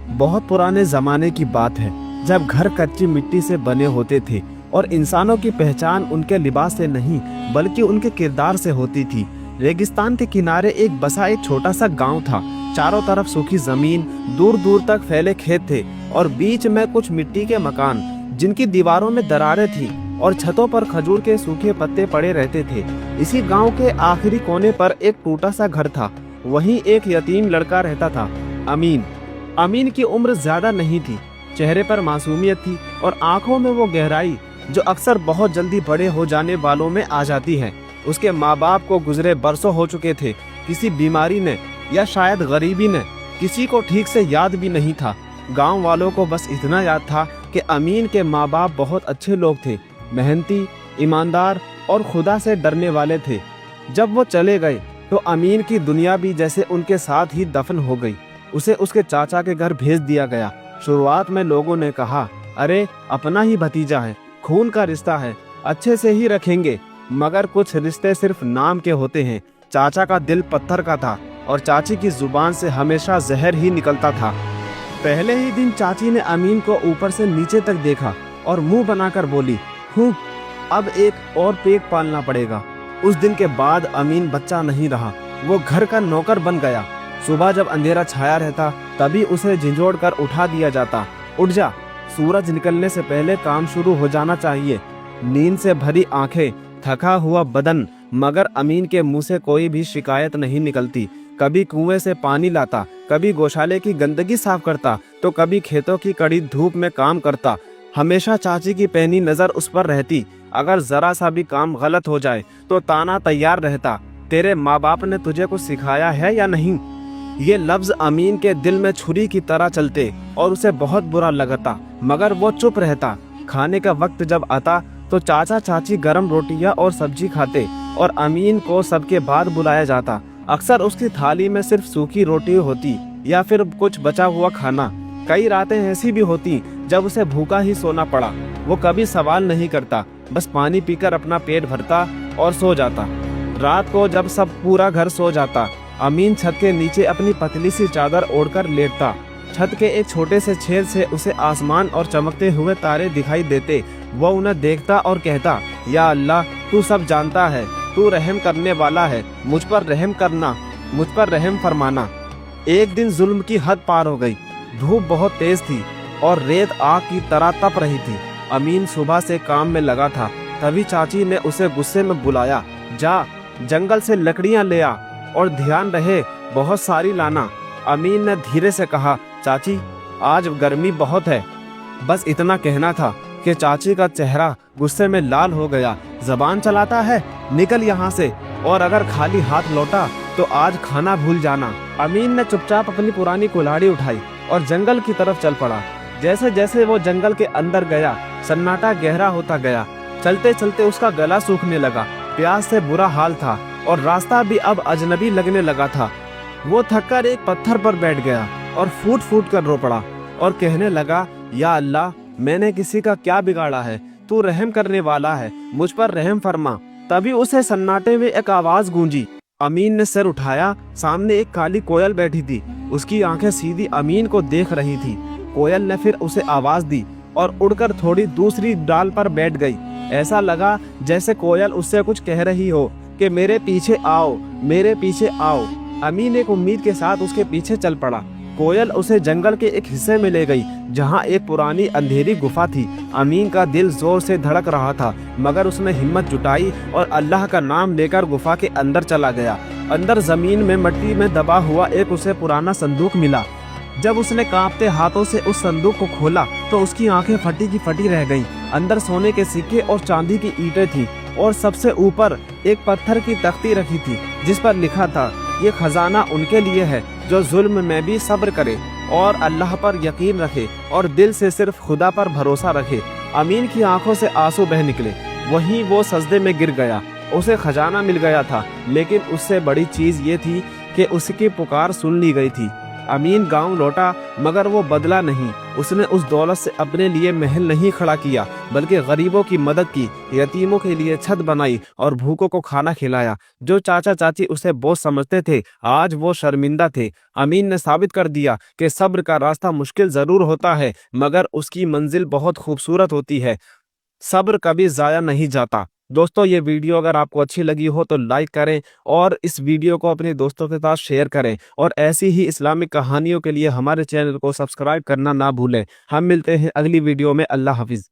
बहुत पुराने ज़माने की बात है, जब घर कच्ची मिट्टी से बने होते थे और इंसानों की पहचान उनके लिबास से नहीं बल्कि उनके किरदार से होती थी। रेगिस्तान के किनारे बसा एक छोटा सा गांव था। चारों तरफ सूखी जमीन, दूर दूर तक फैले खेत थे और बीच में कुछ मिट्टी के मकान जिनकी दीवारों में दरारें थी और छतों पर खजूर के सूखे पत्ते पड़े रहते थे। इसी गांव के आखिरी कोने पर एक टूटा सा घर था। वहीं एक यतीम लड़का रहता था, अमीन। अमीन की उम्र ज्यादा नहीं थी, चेहरे पर मासूमियत थी और आंखों में वो गहराई जो अक्सर बहुत जल्दी बड़े हो जाने वालों में आ जाती है। उसके माँ बाप को गुजरे बरसों हो चुके थे। किसी बीमारी ने या शायद गरीबी ने किसी को ठीक से याद भी नहीं था। गांव वालों को बस इतना याद था कि अमीन के माँ बाप बहुत अच्छे लोग थे, मेहनती, ईमानदार और खुदा से डरने वाले थे। जब वो चले गए तो अमीन की दुनिया भी जैसे उनके साथ ही दफन हो गई। उसे उसके चाचा के घर भेज दिया गया। शुरुआत में लोगों ने कहा, अरे अपना ही भतीजा है, खून का रिश्ता है, अच्छे से ही रखेंगे। मगर कुछ रिश्ते सिर्फ नाम के होते हैं। चाचा का दिल पत्थर का था और चाची की जुबान से हमेशा जहर ही निकलता था। पहले ही दिन चाची ने अमीन को ऊपर से नीचे तक देखा और मुंह बनाकर बोली, अब एक और पेट पालना पड़ेगा। उस दिन के बाद अमीन बच्चा नहीं रहा, वो घर का नौकर बन गया। सुबह जब अंधेरा छाया रहता तभी उसे झिंझोड़ कर उठा दिया जाता, उठ जा, सूरज निकलने से पहले काम शुरू हो जाना चाहिए। नींद से भरी आंखें, थका हुआ बदन, मगर अमीन के मुंह से कोई भी शिकायत नहीं निकलती। कभी कुएं से पानी लाता, कभी गौशाले की गंदगी साफ करता, तो कभी खेतों की कड़ी धूप में काम करता। हमेशा चाची की पैनी नजर उस पर रहती। अगर जरा सा भी काम गलत हो जाए तो ताना तैयार रहता, तेरे माँ बाप ने तुझे कुछ सिखाया है या नहीं। ये लफ्ज अमीन के दिल में छुरी की तरह चलते और उसे बहुत बुरा लगता, मगर वो चुप रहता। खाने का वक्त जब आता तो चाचा चाची गरम रोटियां और सब्जी खाते और अमीन को सबके बाद बुलाया जाता। अक्सर उसकी थाली में सिर्फ सूखी रोटी होती या फिर कुछ बचा हुआ खाना। कई रातें ऐसी भी होती जब उसे भूखा ही सोना पड़ा। वो कभी सवाल नहीं करता, बस पानी पीकर अपना पेट भरता और सो जाता। रात को जब सब पूरा घर सो जाता, अमीन छत के नीचे अपनी पतली सी चादर ओढ़कर लेटता। छत के एक छोटे से छेद से उसे आसमान और चमकते हुए तारे दिखाई देते। वो उन्हें देखता और कहता, या अल्लाह, तू सब जानता है, तू रहम करने वाला है, मुझ पर रहम करना, मुझ पर रहम फरमाना। एक दिन जुल्म की हद पार हो गई। धूप बहुत तेज थी और रेत आग की तरह तप रही थी। अमीन सुबह से काम में लगा था, तभी चाची ने उसे गुस्से में बुलाया, जा जंगल से लकड़ियां ले आ और ध्यान रहे बहुत सारी लाना। अमीन ने धीरे से कहा, चाची आज गर्मी बहुत है। बस इतना कहना था कि चाची का चेहरा गुस्से में लाल हो गया। जबान चलाता है, निकल यहाँ से, और अगर खाली हाथ लौटा तो आज खाना भूल जाना। अमीन ने चुपचाप अपनी पुरानी कुल्हाड़ी उठाई और जंगल की तरफ चल पड़ा। जैसे जैसे वो जंगल के अंदर गया, सन्नाटा गहरा होता गया। चलते चलते उसका गला सूखने लगा, प्यास से बुरा हाल था और रास्ता भी अब अजनबी लगने लगा था। वो थककर एक पत्थर पर बैठ गया और फूट फूट कर रो पड़ा और कहने लगा, या अल्लाह, मैंने किसी का क्या बिगाड़ा है, तू रहम करने वाला है, मुझ पर रहम फरमा। तभी उसे सन्नाटे में एक आवाज गूंजी। अमीन ने सिर उठाया, सामने एक काली कोयल बैठी थी। उसकी आंखें सीधी अमीन को देख रही थी। कोयल ने फिर उसे आवाज दी और उड़कर थोड़ी दूसरी डाल पर बैठ गई। ऐसा लगा जैसे कोयल उससे कुछ कह रही हो कि मेरे पीछे आओ, मेरे पीछे आओ। अमीन एक उम्मीद के साथ उसके पीछे चल पड़ा। कोयल उसे जंगल के एक हिस्से में ले गई जहां एक पुरानी अंधेरी गुफा थी। अमीन का दिल जोर से धड़क रहा था, मगर उसने हिम्मत जुटाई और अल्लाह का नाम लेकर गुफा के अंदर चला गया। अंदर जमीन में मिट्टी में दबा हुआ एक उसे पुराना संदूक मिला। जब उसने कांपते हाथों से उस संदूक को खोला तो उसकी आंखें फटी की फटी रह गईं। अंदर सोने के सिक्के और चांदी की ईंटें थीं और सबसे ऊपर एक पत्थर की तख्ती रखी थी जिस पर लिखा था, ये खजाना उनके लिए है जो जुल्म में भी सब्र करे और अल्लाह पर यकीन रखे और दिल से सिर्फ खुदा पर भरोसा रखे। अमीन की आंखों से आंसू बह निकले। वहीं वो सजदे में गिर गया। उसे खजाना मिल गया था, लेकिन उससे बड़ी चीज ये थी कि उसकी पुकार सुन ली गई थी। امین گاؤں لوٹا مگر وہ بدلا نہیں. اس نے اس دولت سے اپنے لیے محل نہیں کھڑا کیا بلکہ غریبوں کی مدد کی, یتیموں کے لیے چھت بنائی اور بھوکوں کو کھانا کھلایا. جو چاچا چاچی اسے بوجھ سمجھتے تھے آج وہ شرمندہ تھے. امین نے ثابت کر دیا کہ صبر کا راستہ مشکل ضرور ہوتا ہے مگر اس کی منزل بہت خوبصورت ہوتی ہے. صبر کبھی ضائع نہیں جاتا. دوستو یہ ویڈیو اگر آپ کو اچھی لگی ہو تو لائک کریں اور اس ویڈیو کو اپنے دوستوں کے ساتھ شیئر کریں, اور ایسی ہی اسلامک کہانیوں کے لیے ہمارے چینل کو سبسکرائب کرنا نہ بھولیں. ہم ملتے ہیں اگلی ویڈیو میں. اللہ حافظ.